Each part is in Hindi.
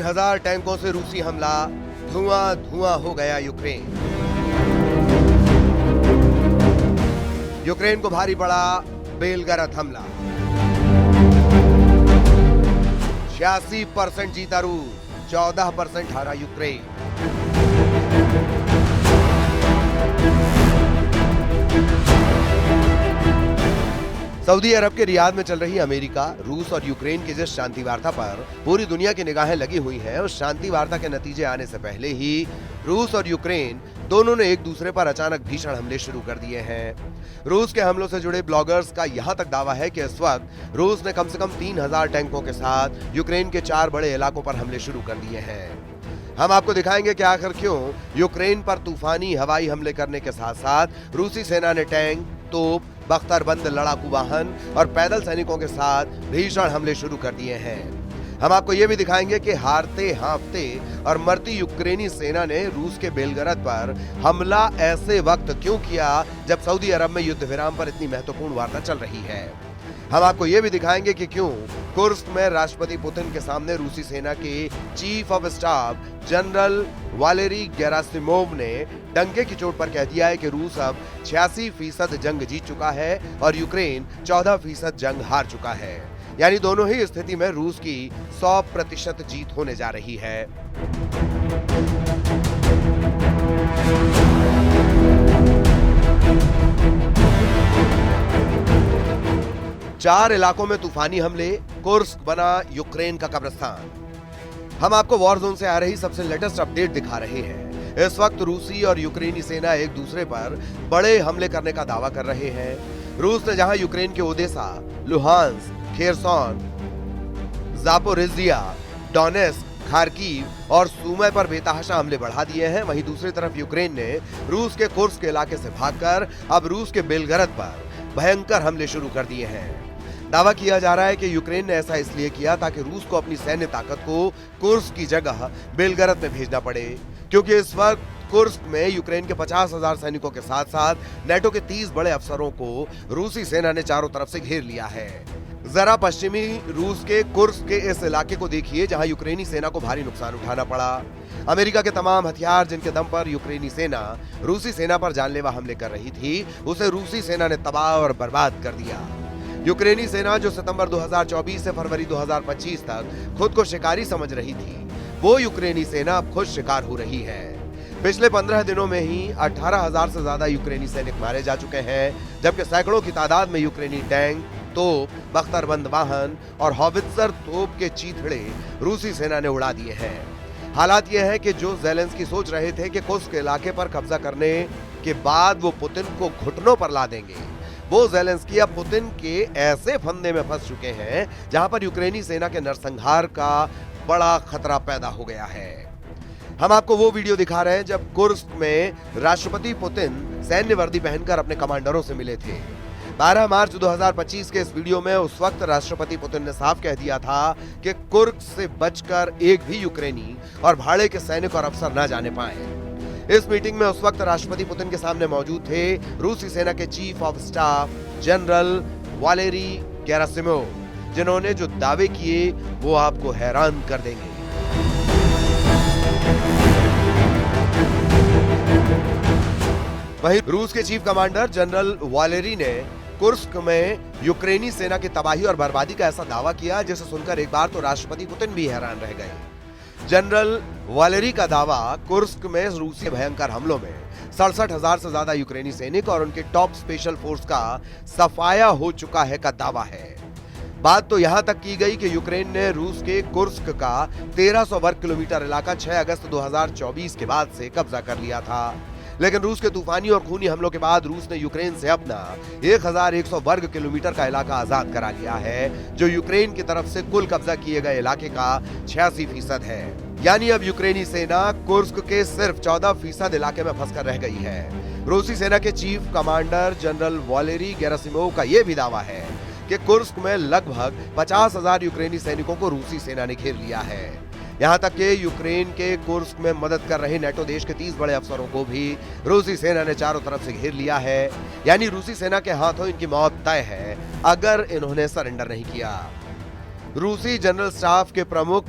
3000 टैंकों से रूसी हमला, धुआं धुआं हो गया यूक्रेन। यूक्रेन को भारी पड़ा बेलगरद हमला। 86% जीता रूस, 14% हारा यूक्रेन। सऊदी अरब के रियाद में चल रही अमेरिका, रूस और यूक्रेन की जिस शांति वार्ता पर पूरी दुनिया की निगाहें लगी हुई हैं, उस शांति वार्ता के नतीजे आने से पहले ही रूस और यूक्रेन दोनों ने एक दूसरे पर अचानक भीषण हमले शुरू कर दिए हैं। रूस के हमलों से जुड़े ब्लॉगर्स का यहां तक दावा है कि इस वक्त रूस ने कम से कम 3000 टैंकों के साथ यूक्रेन के 4 बड़े इलाकों पर हमले शुरू कर दिए हैं। हम आपको दिखाएंगे कि आखिर क्यों यूक्रेन पर तूफानी हवाई हमले करने के साथ साथ रूसी सेना ने टैंक, तोप, बख्तरबंद लड़ाकू वाहन और पैदल सैनिकों के साथ भीषण हमले शुरू कर दिए हैं। हम आपको ये भी दिखाएंगे कि हारते हाँफते और मरती यूक्रेनी सेना ने रूस के बेलगरद पर हमला ऐसे वक्त क्यों किया जब सऊदी अरब में युद्ध विराम पर इतनी महत्वपूर्ण वार्ता चल रही है। हम आपको ये भी दिखाएंगे कि क्यों कुर्स्क में राष्ट्रपति पुतिन के सामने रूसी सेना के chief of staff general Valery Gerasimov ने डंके की चोट पर कह दिया है कि रूस अब 86% जंग जीत चुका है और यूक्रेन 14% जंग हार चुका है। यानी दोनों ही स्थिति में रूस की 100% जीत होने जा रही है। 4 इलाकों में तूफानी हमले, कुर्स्क बना यूक्रेन का कब्रिस्तान। हम आपको वॉर जोन से आ रही सबसे लेटेस्ट अपडेट दिखा रहे हैं। इस वक्त रूसी और यूक्रेनी सेना एक दूसरे पर बड़े हमले करने का दावा कर रहे हैं। रूस ने जहां यूक्रेन के Odesa, Luhansk, Kherson, Zaporizhzhia, Donetsk, Kharkiv और सुमी पर बेतहाशा हमले बढ़ा दिए हैं, वहीं दूसरी तरफ यूक्रेन ने रूस के कुर्स्क इलाके से भागकर अब रूस के बेलगरद पर भयंकर हमले शुरू कर दिए हैं। दावा किया जा रहा है कि यूक्रेन ने ऐसा इसलिए किया ताकि रूस को अपनी सैन्य ताकत को कुर्स्क की जगह बेलगरद में भेजना पड़े, क्योंकि इस वक्त कुर्स्क में यूक्रेन के 50,000 सैनिकों के साथ साथ नेटो के 30 बड़े अफसरों को रूसी सेना ने चारों तरफ से घेर लिया है। जरा पश्चिमी रूस के कुर्स्क के इस इलाके को देखिए जहां यूक्रेनी सेना को भारी नुकसान उठाना पड़ा। अमेरिका के तमाम हथियार जिनके दम पर यूक्रेनी सेना रूसी सेना पर जानलेवा हमले कर रही थी, उसे रूसी सेना ने तबाह और बर्बाद कर दिया। यूक्रेनी सेना जो सितंबर 2024 से फरवरी 2025 तक खुद को शिकारी समझ रही थी, वो यूक्रेनी सेना अब खुद शिकार हो रही है। पिछले 15 दिनों में ही 18,000 से ज्यादा यूक्रेनी सैनिक मारे जा चुके हैं, जबकि सैकड़ों की तादाद में यूक्रेनी टैंक, तोप, बख्तरबंद वाहन और हॉवित्जर तोप के चीथड़े रूसी सेना ने उड़ा दिए हैं। हालात यह है कि जो ज़ेलेंस्की सोच रहे थे कि कुर्स्क इलाके पर कब्जा करने के बाद वो पुतिन को घुटनों पर ला देंगे, वो ज़ेलेंस्की अब पुतिन के ऐसे फंदे में फंस चुके हैं जहां पर यूक्रेनी सेना के नरसंहार का बड़ा खतरा पैदा हो गया है। हम आपको वो वीडियो दिखा रहे हैं जब कुर्स्क में राष्ट्रपति पुतिन सैन्य वर्दी पहनकर अपने कमांडरों से मिले थे। 12 मार्च 2025 के इस वीडियो में उस वक्त राष्ट्रपति पुतिन ने साफ कह दिया था कि कुर्स्क से बचकर एक भी यूक्रेनी और भाड़े के सैनिक और अफसर न जाने पाए। इस मीटिंग में उस वक्त राष्ट्रपति पुतिन के सामने मौजूद थे रूसी सेना के chief of staff general Valery Gerasimov, जिन्होंने जो दावे किए वो आपको हैरान कर देंगे। वहीं रूस के चीफ कमांडर जनरल वालेरी ने कुर्स्क में यूक्रेनी सेना की तबाही और बर्बादी का ऐसा दावा किया जिसे सुनकर एक बार तो राष्ट्रपति पुतिन भी हैरान रह गए। जनरल वालेरी का दावा कुर्स्क में रूसी भयंकर हमलों में 67,000 से ज्यादा यूक्रेनी सैनिक और उनके टॉप स्पेशल फोर्स का सफाया हो चुका है का दावा है। बात तो यहां तक की गई कि यूक्रेन ने रूस के कुर्स्क का 1300 वर्ग किलोमीटर इलाका 6 अगस्त 2024 के बाद से कब्जा कर लिया था, लेकिन रूस के तूफानी और खूनी हमलों के बाद रूस ने यूक्रेन से अपना 1100 वर्ग किलोमीटर का इलाका आजाद करा लिया है, जो यूक्रेन की तरफ से कुल कब्जा किए गए इलाके का 86% है। यानी अब यूक्रेनी सेना कुर्स्क के सिर्फ 14% इलाके में फंसकर रह गई है। रूसी सेना के chief commander general Valery Gerasimov का यह भी दावा है कि कुर्स्क में लगभग 50,000 यूक्रेनी सैनिकों को रूसी सेना ने घेर लिया है। यहाँ तक कि यूक्रेन के कुर्स्क में मदद कर रहे नेटो देश के 30 बड़े अफसरों को भी रूसी सेना ने चारों तरफ से घेर लिया है। यानी रूसी सेना के हाथों इनकी मौत तय है अगर इन्होंने सरेंडर नहीं किया। रूसी जनरल स्टाफ के प्रमुख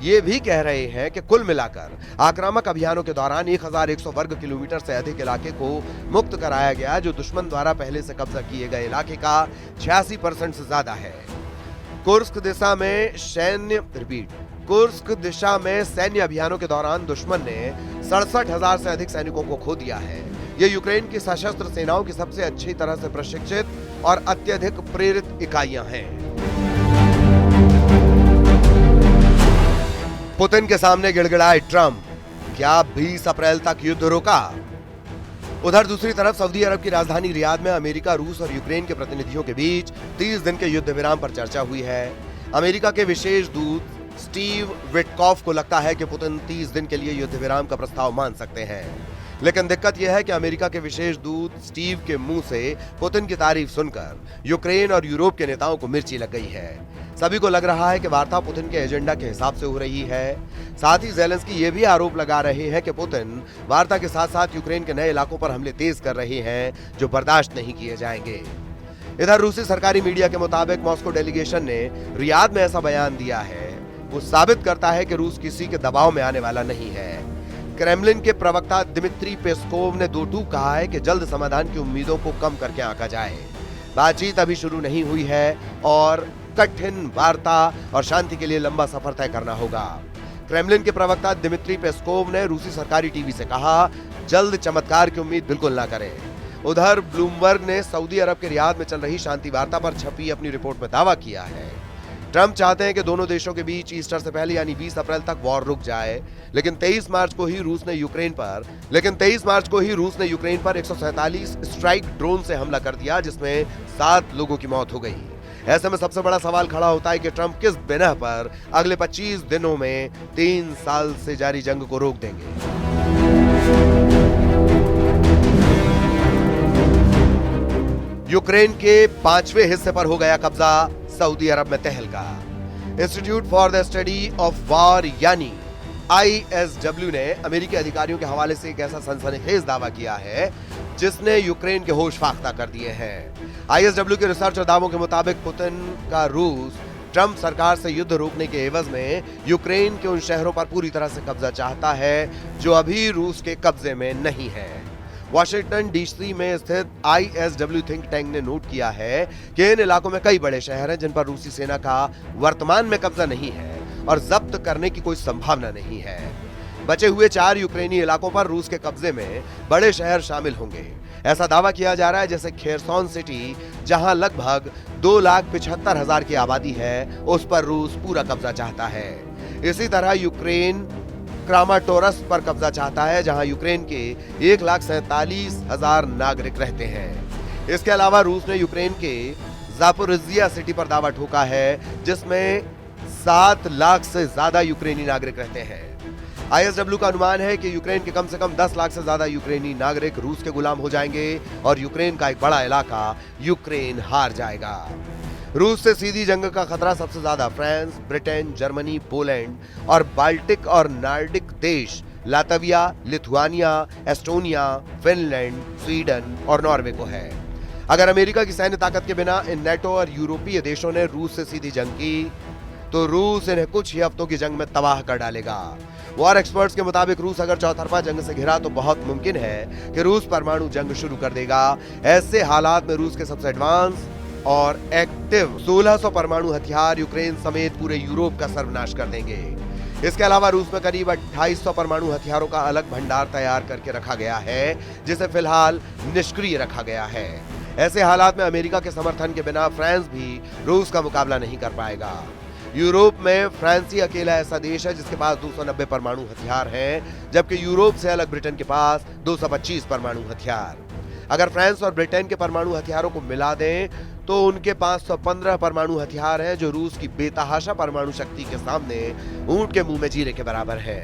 ये भी कह रहे हैं कि कुल मिलाकर आक्रामक अभियानों के दौरान 1100 वर्ग किलोमीटर से अधिक इलाके को मुक्त कराया गया, जो दुश्मन द्वारा पहले से कब्जा किए गए इलाके का 86% से ज्यादा है। कुर्स्क दिशा में सैन्य अभियानों के दौरान दुश्मन ने 67,000 से अधिक सैनिकों को खो दिया है। ये यूक्रेन की सशस्त्र सेनाओं की सबसे अच्छी तरह से प्रशिक्षित और अत्यधिक प्रेरित इकाइयां हैं। पुतिन के सामने गिड़गिड़ाए ट्रंप, क्या 20 अप्रैल तक युद्ध रोका? उधर दूसरी तरफ सऊदी अरब की राजधानी रियाद में अमेरिका, रूस और यूक्रेन के प्रतिनिधियों के बीच 30 दिन के युद्ध विराम पर चर्चा हुई है। अमेरिका के विशेष दूत स्टीव विटकॉफ को लगता है कि पुतिन 30 दिन के लिए युद्ध विराम का प्रस्ताव मान सकते हैं, लेकिन दिक्कत यह है कि अमेरिका के विशेष दूत स्टीव के मुंह से पुतिन की तारीफ सुनकर यूक्रेन और यूरोप के नेताओं को मिर्ची लग गई है। सभी को लग रहा है कि वार्ता पुतिन के एजेंडा के हिसाब से हो रही है। साथ ही ज़ेलेंस्की ये भी आरोप लगा रहे हैं कि पुतिन वार्ता के साथ साथ यूक्रेन के नए इलाकों पर हमले तेज कर रहे हैं, जो बर्दाश्त नहीं किए जाएंगे। इधर रूसी सरकारी मीडिया के मुताबिक मॉस्को डेलीगेशन ने रियाद में ऐसा बयान दिया है, वो साबित करता है कि रूस किसी के दबाव में आने वाला नहीं है। क्रेमलिन के प्रवक्ता दिमित्री पेस्कोव ने दो टूक कहा है कि जल्द समाधान की उम्मीदों को कम करके आंका जाए। बातचीत अभी शुरू नहीं हुई है और कठिन वार्ता और शांति के लिए लंबा सफर तय करना होगा। क्रेमलिन के प्रवक्ता दिमित्री पेस्कोव ने रूसी सरकारी टीवी से कहा, जल्द चमत्कार की उम्मीद बिल्कुल ना करें। उधर ब्लूमबर्ग ने सऊदी अरब के रियाद में चल रही शांति वार्ता पर छपी अपनी रिपोर्ट में दावा किया है। ट्रंप चाहते हैं कि दोनों देशों के बीच ईस्टर से पहले यानी 20 अप्रैल तक वॉर रुक जाए, लेकिन 23 मार्च को ही रूस ने यूक्रेन पर 147 स्ट्राइक ड्रोन से हमला कर दिया, जिसमें 7 लोगों की मौत हो गई। ऐसे में सबसे बड़ा सवाल खड़ा होता है कि ट्रंप किस बिना पर अगले 25 दिनों में 3 साल से जारी जंग को रोक देंगे। यूक्रेन के 5वें हिस्से पर हो गया कब्जा, सऊदी अरब में तहलका। Institute for the study of war यानी ISW ने अमेरिकी अधिकारियों के हवाले से एक ऐसा सनसनीखेज दावा किया है जिसने यूक्रेन के होश फाख्ता कर दिए हैं। ISW के रिसर्च और दावों के मुताबिक पुतिन का रूस ट्रंप सरकार से युद्ध रोकने के एवज में यूक्रेन के उन शहरों पर पूरी तरह से कब्जा चाहता है जो अभी रूस के कब्जे में नहीं है। वाशिंगटन DC में स्थित ISW थिंक टैंक ने नोट किया है कि इन इलाकों में कई बड़े शहर हैं जिन पर रूसी सेना का वर्तमान में कब्जा नहीं है और जब्त करने की कोई संभावना नहीं है। बचे हुए 4 यूक्रेनी इलाकों पर रूस के कब्जे में बड़े शहर शामिल होंगे। ऐसा दावा किया जा रहा है जैसे खेरसोन सिटी, जहां लगभग 2,75,000 की आबादी है, उस पर रूस पूरा कब्जा चाहता है। इसी तरह यूक्रेन क्रामाटोरस पर कब्जा चाहता है, जहां यूक्रेन के 1,47,000 नागरिक रहते हैं। इसके अलावा रूस ने यूक्रेन के जापोरिजिया सिटी पर दावा ठोका है, जिसमें 7 लाख से ज्यादा यूक्रेनी नागरिक रहते हैं। ISW का अनुमान है कि यूक्रेन के कम से कम 10 लाख से ज्यादा यूक्रेनी नागरिक रूस के गुलाम हो जाएंगे और यूक्रेन का एक बड़ा इलाका यूक्रेन हार जाएगा। रूस से सीधी जंग का खतरा सबसे ज्यादा फ्रांस, ब्रिटेन, जर्मनी, पोलैंड और बाल्टिक और नॉर्डिक देश Latvia, Lithuania, Estonia, Finland, Sweden और नॉर्वे को है। अगर अमेरिका की सैन्य ताकत के बिना इन नेटो और यूरोपीय देशों ने रूस से सीधी जंग की तो रूस इन्हें कुछ ही हफ्तों की जंग में तबाह कर डालेगा। वॉर एक्सपर्ट्स के मुताबिक रूस अगर चौतरफा जंग से घिरा तो बहुत मुमकिन है कि रूस परमाणु जंग शुरू कर देगा। ऐसे हालात में रूस के सबसे एडवांस और एक्टिव 1600 परमाणु हथियार यूक्रेन समेत पूरे यूरोप का सर्वनाश कर देंगे। इसके अलावा रूस में करीब 2800 परमाणु हथियारों का अलग भंडार तैयार करके रखा गया है, जिसे फिलहाल निष्क्रिय रखा गया है। ऐसे हालात में अमेरिका के समर्थन के बिना फ्रांस भी रूस का मुकाबला नहीं कर पाएगा। यूरोप में फ्रांस ही अकेला ऐसा देश है जिसके पास 290 परमाणु हथियार हैं, जबकि यूरोप से अलग ब्रिटेन के पास 225 परमाणु हथियार। अगर फ्रांस और ब्रिटेन के परमाणु हथियारों को मिला दें तो उनके 515 परमाणु हथियार हैं, जो रूस की बेतहाशा परमाणु शक्ति के सामने ऊंट के मुंह में जीरे के बराबर है।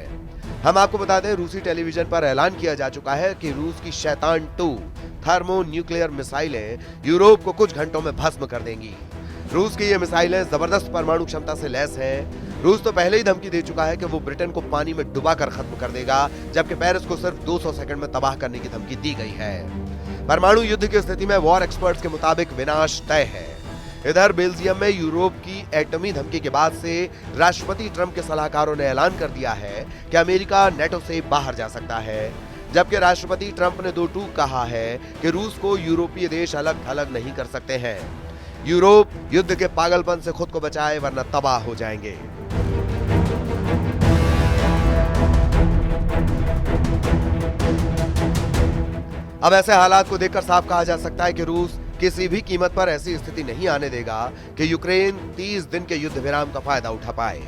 हम आपको बता दें, रूसी टेलीविजन पर ऐलान किया जा चुका है कि रूस की शैतान 2 थर्मो न्यूक्लियर मिसाइलें यूरोप को कुछ घंटों में भस्म कर देंगी। रूस की ये मिसाइलें जबरदस्त परमाणु क्षमता से लैस हैं। रूस तो पहले ही धमकी दे चुका है कि वो ब्रिटेन को पानी में डुबाकर खत्म कर देगा, जबकि पेरिस को सिर्फ 200 सेकंड में तबाह करने की धमकी दी गई है। परमाणु युद्ध की स्थिति में वॉर एक्सपर्ट्स के मुताबिक विनाश तय है। इधर बेल्जियम में यूरोप की एटमी धमकी के बाद से राष्ट्रपति ट्रंप के सलाहकारों ने ऐलान कर दिया है कि अमेरिका नेटो से बाहर जा सकता है, जबकि राष्ट्रपति ट्रंप ने दो टूक कहा है कि रूस को यूरोपीय देश अलग थलग नहीं कर सकते हैं। यूरोप युद्ध के पागलपन से खुद को बचाए वरना तबाह हो जाएंगे। अब ऐसे हालात को देखकर साफ कहा जा सकता है कि रूस किसी भी कीमत पर ऐसी स्थिति नहीं आने देगा कि यूक्रेन 30 दिन के युद्ध विराम का फायदा उठा पाए।